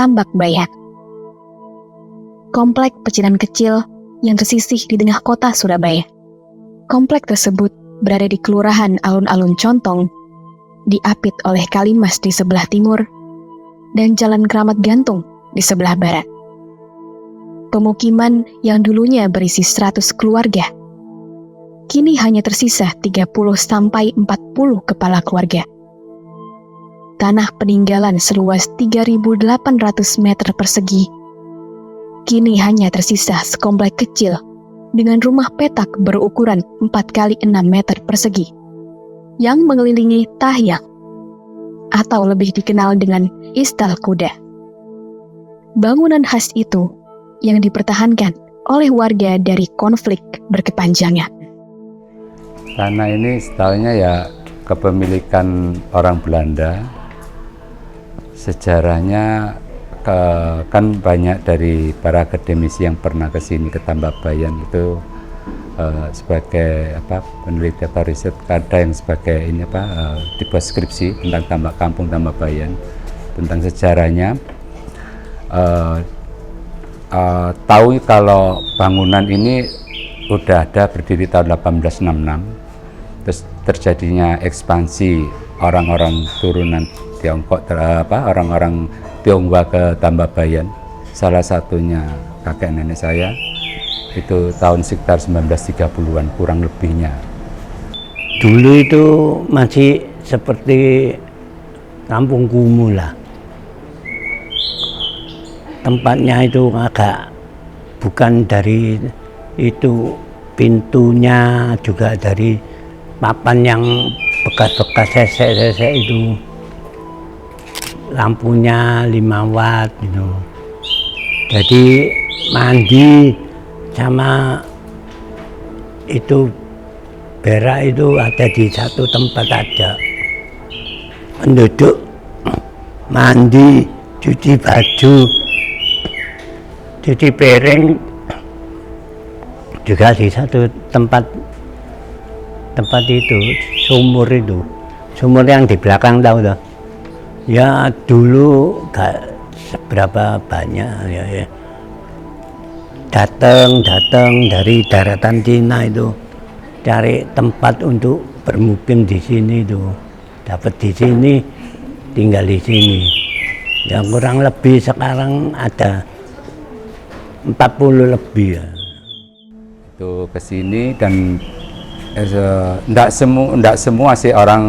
Tambak Bayan. Komplek pecinan kecil yang tersisih di tengah kota Surabaya. Komplek tersebut berada di Kelurahan Alun-Alun Contong, diapit oleh Kalimas di sebelah timur, dan Jalan Keramat Gantung di sebelah barat. Pemukiman yang dulunya berisi 100 keluarga, kini hanya tersisa 30-40 kepala keluarga. Tanah peninggalan seluas 3.800 meter persegi, kini hanya tersisa sekomplek kecil dengan rumah petak berukuran 4x6 meter persegi yang mengelilingi Tahyang, atau lebih dikenal dengan Istal Kuda. Bangunan khas itu yang dipertahankan oleh warga dari konflik berkepanjangan. Tanah ini setahunya ya kepemilikan orang Belanda. Sejarahnya kan banyak dari para akademisi yang pernah ke sini ke Tambak Bayan itu sebagai peneliti atau riset, ada yang sebagai tipe skripsi tentang kampung Tambak Bayan, tentang sejarahnya. Tahu kalau bangunan ini udah ada berdiri tahun 1866, terus terjadinya ekspansi orang-orang turunan Tiongkok, orang-orang Tionghoa ke Tambak Bayan. Salah satunya kakek nenek saya, itu tahun sekitar 1930-an kurang lebihnya. Dulu itu masih seperti kampung kumuh lah. Tempatnya itu agak bukan dari itu, pintunya juga dari papan yang bekas-bekas sesek-sesek itu. Lampunya 5 watt gitu. Jadi mandi sama itu berak itu ada di satu tempat aja. Penduduk mandi, cuci baju, cuci piring juga di satu tempat itu, sumur yang di belakang tahu toh. Ya dulu gak seberapa banyak ya. Datang dari daratan Cina itu cari tempat untuk bermukim di sini itu. Dapat di sini, tinggal di sini. Yang kurang lebih sekarang ada 40 lebih ya. Itu ke sini dan enggak semua sih orang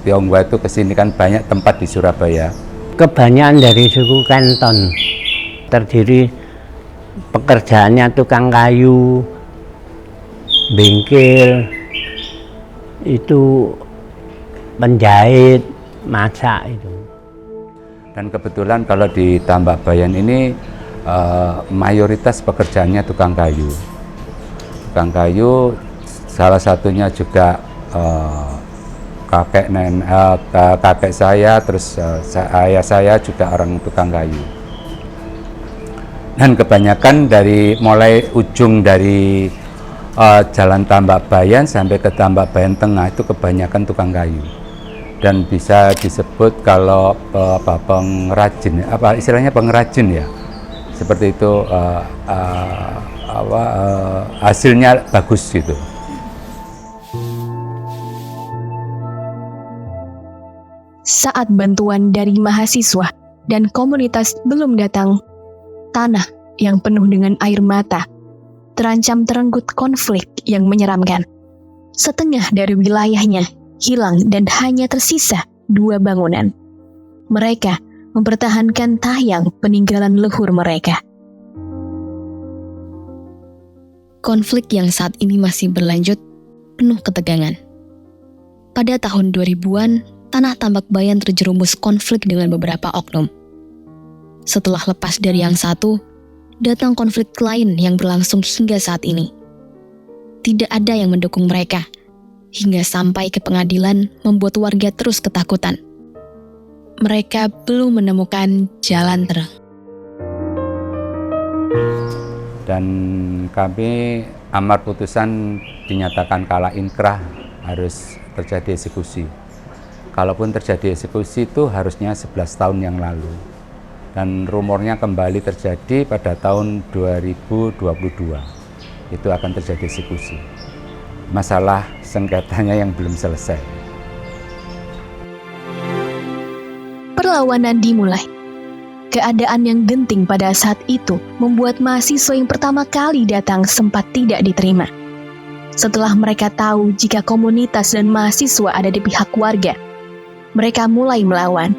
Tionghoa itu kesini, kan banyak tempat di Surabaya. Kebanyakan dari suku Kenton, terdiri pekerjaannya tukang kayu, bengkel, itu penjahit, masak itu. Dan kebetulan kalau di Tambak Bayan ini mayoritas pekerjaannya tukang kayu. Tukang kayu, salah satunya juga kakek saya, terus ayah saya juga orang tukang kayu. Dan kebanyakan mulai ujung dari Jalan Tambak Bayan sampai ke Tambak Bayan Tengah itu kebanyakan tukang kayu. Dan bisa disebut kalau pengrajin, istilahnya pengrajin ya, seperti itu, hasilnya bagus gitu. Saat bantuan dari mahasiswa dan komunitas belum datang, tanah yang penuh dengan air mata terancam terenggut konflik yang menyeramkan. Setengah dari wilayahnya hilang dan hanya tersisa 2 bangunan. Mereka mempertahankan Tahyang peninggalan leluhur mereka. Konflik yang saat ini masih berlanjut penuh ketegangan. Pada tahun 2000-an, tanah Tambak Bayan terjerumus konflik dengan beberapa oknum. Setelah lepas dari yang satu, datang konflik lain yang berlangsung hingga saat ini. Tidak ada yang mendukung mereka, hingga sampai ke pengadilan membuat warga terus ketakutan. Mereka belum menemukan jalan terang. Dan kami amar putusan dinyatakan kalah inkrah, harus terjadi eksekusi. Kalaupun terjadi eksekusi itu harusnya 11 tahun yang lalu. Dan rumornya kembali terjadi pada tahun 2022. Itu akan terjadi eksekusi. Masalah sengketanya yang belum selesai. Perlawanan dimulai. Keadaan yang genting pada saat itu membuat mahasiswa yang pertama kali datang sempat tidak diterima. Setelah mereka tahu jika komunitas dan mahasiswa ada di pihak warga, mereka mulai melawan,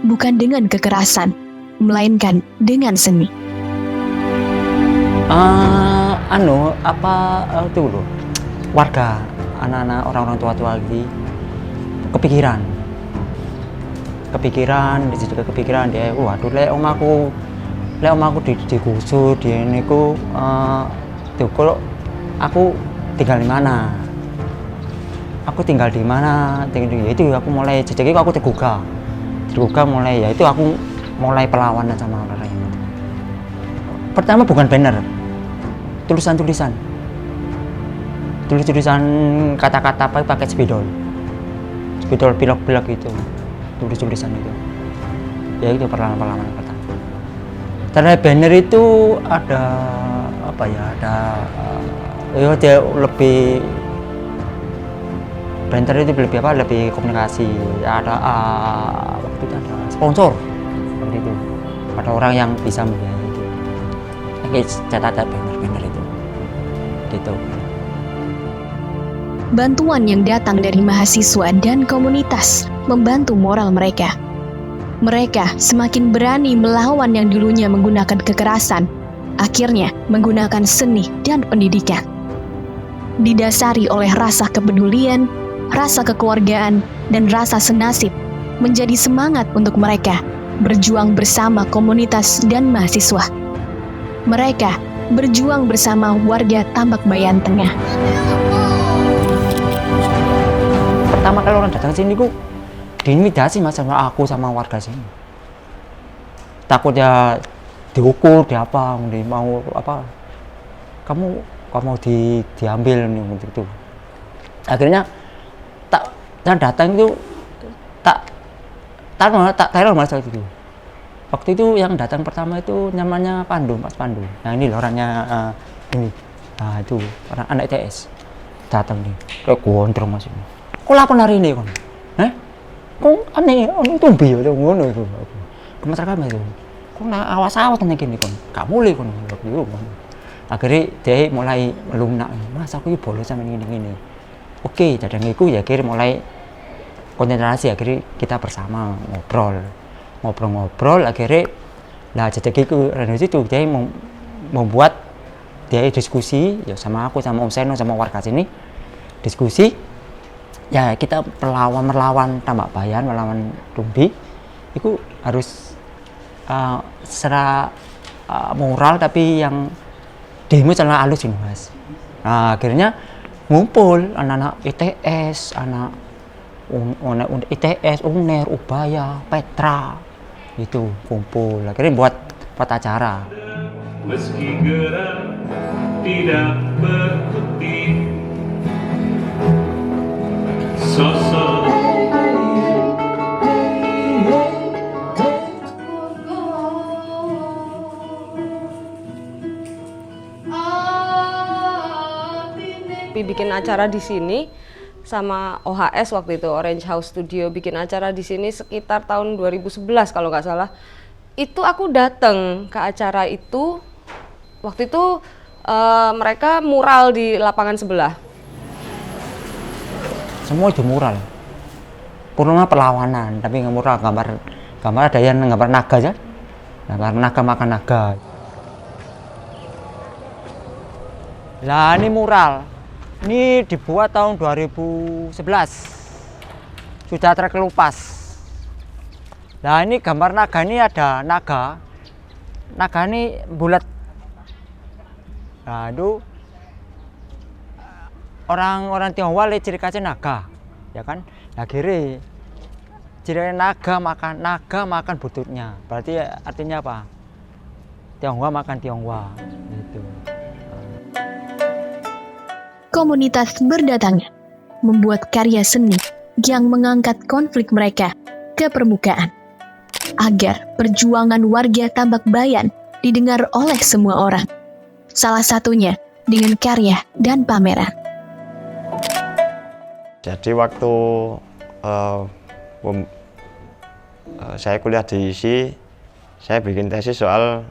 bukan dengan kekerasan, melainkan dengan seni. Itu loh, warga, anak-anak, orang-orang tua-tua lagi kepikiran, juga kepikiran dia, waduh, lek om aku digusur, dia niku, tuh kalau aku tinggal di mana? Itu aku mulai, jadi aku tergugah mulai, ya itu aku mulai perlawanan sama orang itu. Pertama bukan banner, tulisan kata-kata apa pakai spidol pilok-pilok itu, tulisan itu. Ya itu perlawanan pertama. Terhadap banner itu ada apa ya? Dia lebih banner itu lebih komunikasi. Ada waktu itu ada sponsor seperti itu. Ada orang yang bisa membiayai itu. Catatan banner itu. Gitu. Bantuan yang datang dari mahasiswa dan komunitas membantu moral mereka. Mereka semakin berani melawan yang dulunya menggunakan kekerasan, akhirnya menggunakan seni dan pendidikan. Didasari oleh rasa kepedulian, rasa kekeluargaan, dan rasa senasib, menjadi semangat untuk mereka berjuang bersama komunitas dan mahasiswa. Mereka berjuang bersama warga Tambak Bayan Tengah. Pertama kali orang datang sini ku diintimidasi mas sama aku sama warga sini. Takutnya diukur, mau apa? Kamu diambil nih untuk itu. Akhirnya tak datang itu tak teror mas itu. Waktu itu yang datang pertama itu namanya Mas Pandu. Nah ini loh orangnya ini. Nah itu orang anak ITS datang nih. Kayak gondrong mas ini. Kok lapor hari ini kon? Kok aneh itu biyo ngono itu. Masyarakat itu. Kok awas nang kene kon. Gak boleh kon. Akhirnya dia mulai melunak. Mas aku ini boleh sama ini. Oke, dadang iku ya akhirnya mulai konsentrasi, akhirnya kita bersama ngobrol akhirnya lah jadi iku dari situ dia membuat dia diskusi ya sama aku sama Om Seno sama warga sini diskusi ya kita melawan Tambak Bayan, melawan Tumbi itu harus secara moral tapi yang demo secara halus ini mas. Nah, akhirnya ngumpul anak-anak ITS, anak ITS, UNER, Ubaya, Petra itu kumpul akhirnya buat acara. Meski gerak tidak berkutik sosok bikin acara di sini sama OHS waktu itu, Orange House Studio bikin acara di sini sekitar tahun 2011 kalau nggak salah. Itu aku datang ke acara itu, waktu itu mereka mural di lapangan sebelah. Semua itu mural, purna perlawanan, tapi nggak mural, gambar ada yang gambar naga aja, gambar naga makan naga. Lah ini mural. Ini dibuat tahun 2011, sudah terkelupas. Nah ini gambar naga ini ada naga ini bulat. Nah itu orang Tionghoa ciri khasnya naga, ya kan? Nah kiri ciri naga makan bututnya, berarti artinya apa? Tionghoa makan Tionghoa, gitu. Komunitas berdatangan membuat karya seni yang mengangkat konflik mereka ke permukaan. agar perjuangan warga Tambak Bayan didengar oleh semua orang. Salah satunya dengan karya dan pameran. Jadi waktu saya kuliah di ISI, saya bikin tesis soal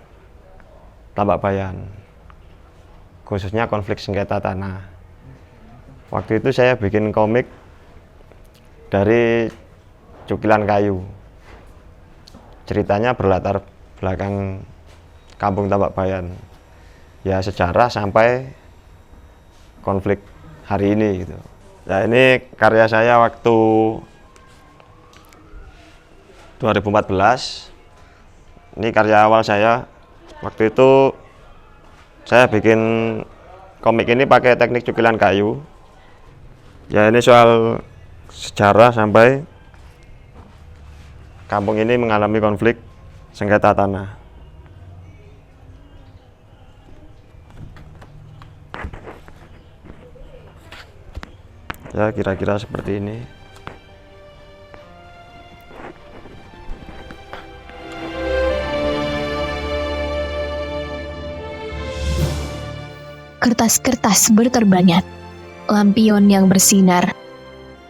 Tambak Bayan, khususnya konflik sengketa tanah. Waktu itu saya bikin komik dari cukilan kayu. Ceritanya berlatar belakang kampung Tambak Bayan. Ya sejarah sampai konflik hari ini gitu. Nah ini karya saya waktu 2014. Ini karya awal saya. Waktu itu saya bikin komik ini pakai teknik cukilan kayu. Ya ini soal sejarah sampai kampung ini mengalami konflik sengketa tanah. Ya kira-kira seperti ini. Kertas-kertas berterbangan, lampion yang bersinar,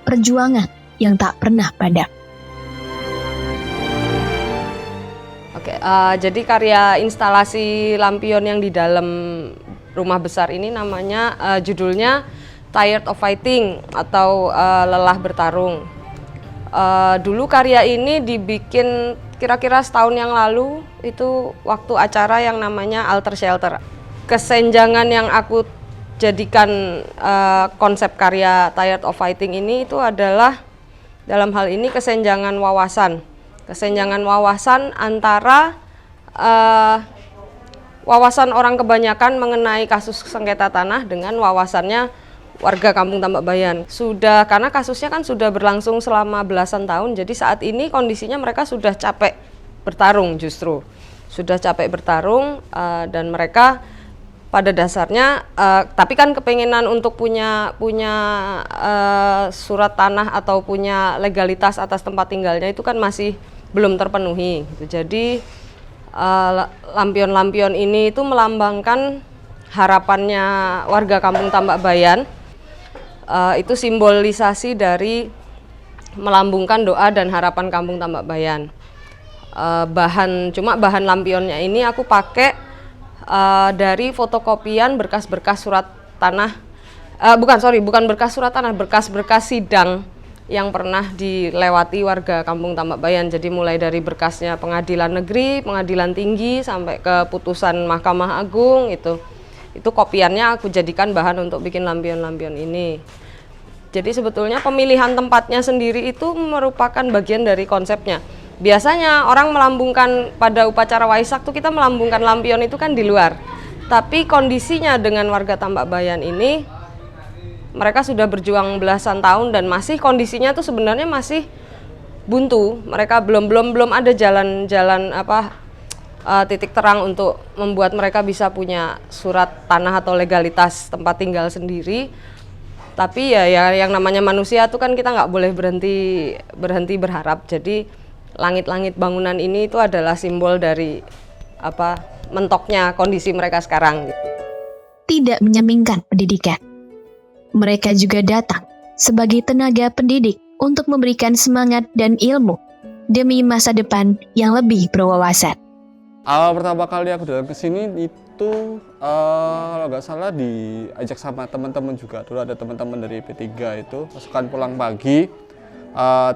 perjuangan yang tak pernah padam. Oke, jadi karya instalasi lampion yang di dalam rumah besar ini namanya judulnya Tired of Fighting atau Lelah Bertarung. Dulu karya ini dibikin kira-kira setahun yang lalu, itu waktu acara yang namanya Alter Shelter. Kesenjangan yang aku jadikan konsep karya Tired of Fighting ini itu adalah dalam hal ini kesenjangan wawasan. Kesenjangan wawasan antara wawasan orang kebanyakan mengenai kasus sengketa tanah dengan wawasannya warga Kampung Tambak Bayan. Sudah, karena kasusnya kan sudah berlangsung selama belasan tahun, jadi saat ini kondisinya mereka sudah capek bertarung justru. Sudah capek bertarung dan mereka pada dasarnya, tapi kan kepengenan untuk punya surat tanah atau punya legalitas atas tempat tinggalnya itu kan masih belum terpenuhi gitu. Jadi lampion-lampion ini itu melambangkan harapannya warga Kampung Tambak Bayan. Itu simbolisasi dari melambungkan doa dan harapan Kampung Tambak Bayan. Bahan lampionnya ini aku pakai dari fotokopian berkas-berkas surat tanah, bukan berkas surat tanah, berkas-berkas sidang yang pernah dilewati warga Kampung Tambak Bayan. Jadi mulai dari berkasnya pengadilan negeri, pengadilan tinggi, sampai ke putusan Mahkamah Agung, itu kopiannya aku jadikan bahan untuk bikin lampion-lampion ini. Jadi sebetulnya pemilihan tempatnya sendiri itu merupakan bagian dari konsepnya. Biasanya orang melambungkan pada upacara Waisak tuh kita melambungkan lampion itu kan di luar. Tapi kondisinya dengan warga Tambak Bayan ini, mereka sudah berjuang belasan tahun dan masih kondisinya tuh sebenarnya masih buntu. Mereka belum ada jalan-jalan titik terang untuk membuat mereka bisa punya surat tanah atau legalitas tempat tinggal sendiri. Tapi ya yang namanya manusia tuh kan kita nggak boleh berhenti berharap. Jadi langit-langit bangunan ini itu adalah simbol dari mentoknya kondisi mereka sekarang. Tidak menyampingkan pendidikan, mereka juga datang sebagai tenaga pendidik untuk memberikan semangat dan ilmu demi masa depan yang lebih berwawasan. Awal pertama kali aku datang ke sini itu kalau nggak salah diajak sama teman-teman juga. Dulu ada teman-teman dari P3 itu pasukan pulang pagi.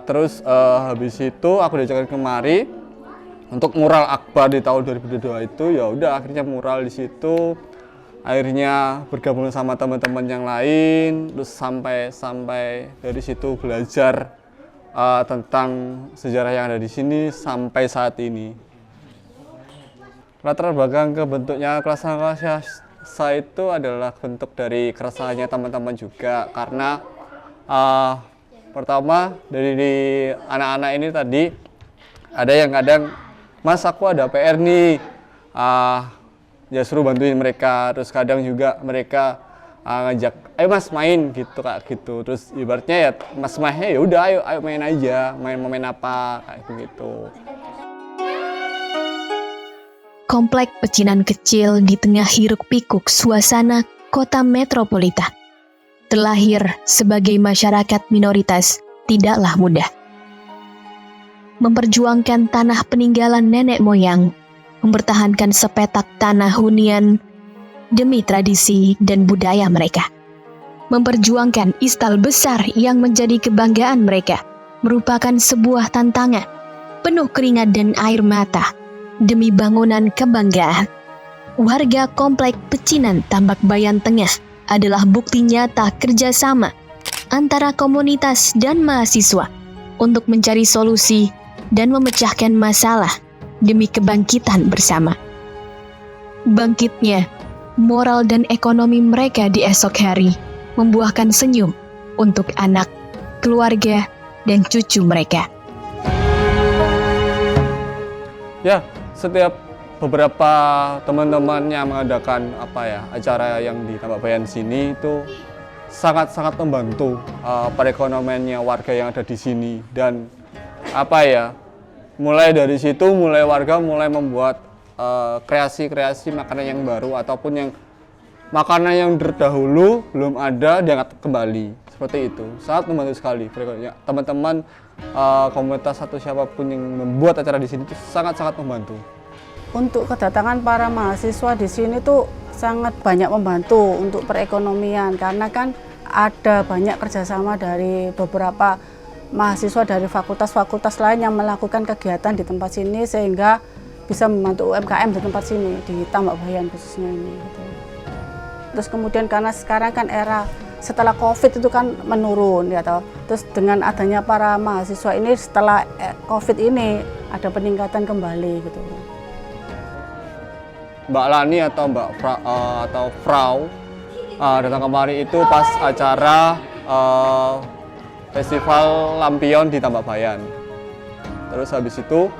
Terus habis itu aku diajakin kemari untuk mural akbar di tahun 2022 itu. Ya udah akhirnya mural di situ. Akhirnya bergabung sama teman-teman yang lain. Terus sampai dari situ belajar tentang sejarah yang ada di sini sampai saat ini. Latar belakang kebentuknya kelas-kelas itu adalah bentuk dari keresahannya teman-teman juga, karena pertama dari anak-anak ini tadi ada yang kadang, Mas aku ada PR nih, ya suruh bantuin mereka. Terus kadang juga mereka ngajak, ayo Mas main gitu kayak gitu. Terus ibaratnya ya Mas mainnya ya udah ayo main aja, main apa kayak gitu. komplek pecinan kecil di tengah hiruk-pikuk suasana kota metropolitan. Terlahir sebagai masyarakat minoritas tidaklah mudah. Memperjuangkan tanah peninggalan nenek moyang, mempertahankan sepetak tanah hunian demi tradisi dan budaya mereka. Memperjuangkan istal besar yang menjadi kebanggaan mereka merupakan sebuah tantangan penuh keringat dan air mata demi bangunan kebanggaan. Warga komplek pecinan Tambak Bayan Tengah adalah bukti nyata kerjasama antara komunitas dan mahasiswa untuk mencari solusi dan memecahkan masalah demi kebangkitan bersama. Bangkitnya moral dan ekonomi mereka di esok hari membuahkan senyum untuk anak, keluarga, dan cucu mereka. Ya, setiap beberapa teman-teman yang mengadakan acara yang di Tambak Bayan sini itu sangat-sangat membantu perekonomiannya warga yang ada di sini. Dan mulai dari situ warga mulai membuat kreasi-kreasi makanan yang baru ataupun yang makanan yang terdahulu belum ada diangkat kembali, seperti itu. Sangat membantu sekali teman-teman komunitas atau siapapun yang membuat acara di sini itu sangat-sangat membantu. Untuk kedatangan para mahasiswa di sini tuh sangat banyak membantu untuk perekonomian, karena kan ada banyak kerjasama dari beberapa mahasiswa dari fakultas-fakultas lain yang melakukan kegiatan di tempat sini sehingga bisa membantu UMKM di tempat sini, di Tambak Bayan khususnya ini. Gitu. Terus kemudian karena sekarang kan era setelah COVID itu kan menurun, ya toh. Terus dengan adanya para mahasiswa ini setelah COVID ini ada peningkatan kembali gitu. Mbak Lani atau Frau datang kemari itu pas acara Festival Lampion di Tambak Bayan. Terus habis itu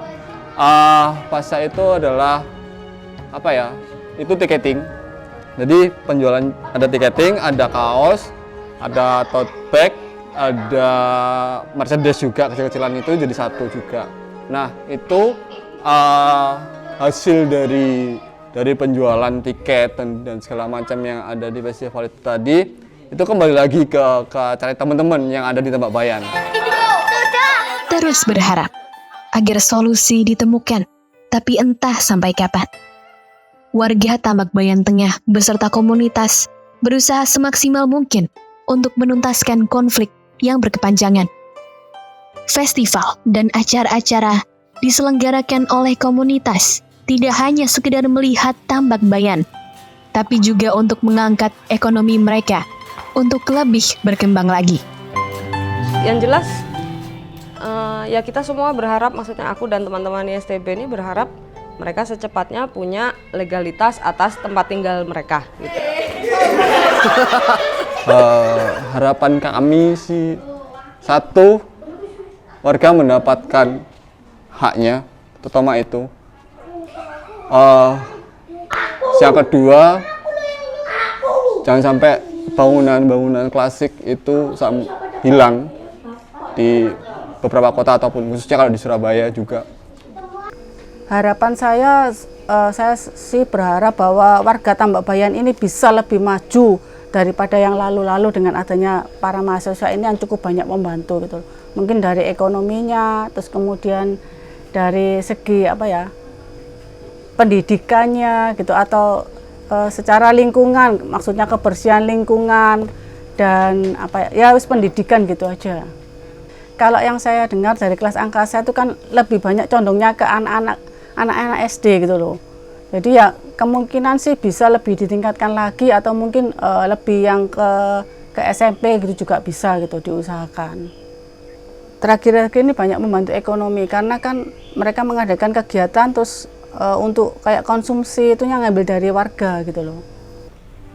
pasca itu adalah itu tiketing. Jadi penjualan ada tiketing, ada kaos, ada tote bag, ada merchandise juga kecil-kecilan itu jadi satu juga. Nah itu hasil dari penjualan tiket dan segala macam yang ada di festival itu tadi, itu kembali lagi ke cari teman-teman yang ada di Tambak Bayan. Terus berharap agar solusi ditemukan, tapi entah sampai kapan. Warga Tambak Bayan Tengah beserta komunitas berusaha semaksimal mungkin untuk menuntaskan konflik yang berkepanjangan. Festival dan acara-acara diselenggarakan oleh komunitas tidak hanya sekedar melihat Tambak Bayan, tapi juga untuk mengangkat ekonomi mereka untuk lebih berkembang lagi. Yang jelas, ya kita semua berharap, maksudnya aku dan teman-teman ISTB ini berharap mereka secepatnya punya legalitas atas tempat tinggal mereka. Gitu. Harapan kami sih satu, warga mendapatkan haknya, terutama itu. Yang kedua, jangan sampai bangunan-bangunan klasik itu hilang di beberapa kota ataupun khususnya kalau di Surabaya juga. Harapan saya sih berharap bahwa warga Tambak Bayan ini bisa lebih maju daripada yang lalu-lalu dengan adanya para mahasiswa ini yang cukup banyak membantu gitu. Mungkin dari ekonominya, terus kemudian dari segi pendidikannya gitu, atau secara lingkungan, maksudnya kebersihan lingkungan dan pendidikan gitu aja. Kalau yang saya dengar dari kelas angkasa itu kan lebih banyak condongnya ke anak-anak SD gitu loh. Jadi ya kemungkinan sih bisa lebih ditingkatkan lagi atau mungkin lebih yang ke SMP gitu juga bisa gitu diusahakan. Terakhir-akhir ini banyak membantu ekonomi karena kan mereka mengadakan kegiatan terus untuk kayak konsumsi itu yang ngambil dari warga gitu loh.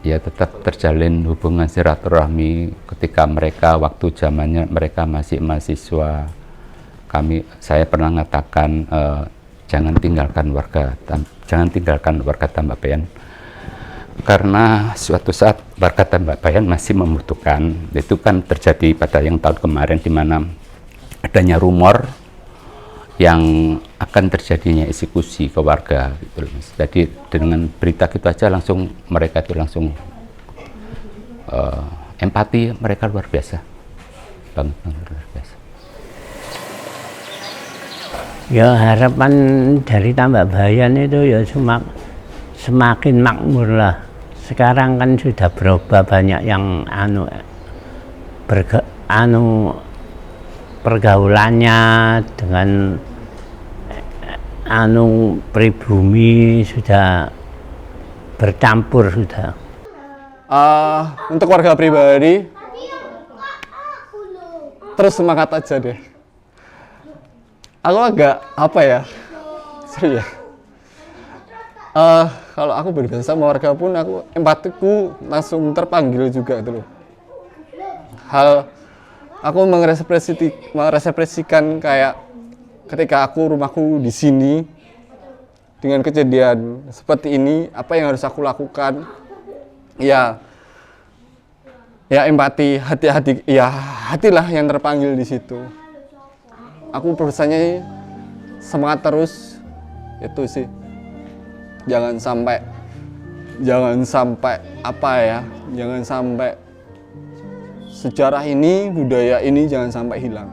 Ya tetap terjalin hubungan silaturahmi ketika mereka waktu zamannya mereka masih mahasiswa. Saya pernah mengatakan jangan tinggalkan warga Tambak Bayan, karena suatu saat warga Tambak Bayan masih membutuhkan. Itu kan terjadi pada yang tahun kemarin di mana adanya rumor yang akan terjadinya eksekusi ke warga gitu loh, Mas. Jadi dengan berita gitu aja langsung mereka itu langsung empati mereka luar biasa, banget luar biasa. Ya harapan dari Tambak Bayan itu ya semakin makmur lah. Sekarang kan sudah berubah banyak yang pergaulannya dengan pribumi sudah bercampur sudah. Untuk warga pribadi terus semangat aja deh. Aku agak apa ya, sorry ya. Kalau aku berbicara sama warga pun aku empatiku langsung terpanggil juga itu loh. Aku merekspresikan kayak ketika rumahku di sini dengan kejadian seperti ini, apa yang harus aku lakukan? Ya empati, hatilah yang terpanggil di situ. Aku pesannya semangat terus, itu sih. Jangan sampai jangan sampai sejarah ini, budaya ini jangan sampai hilang.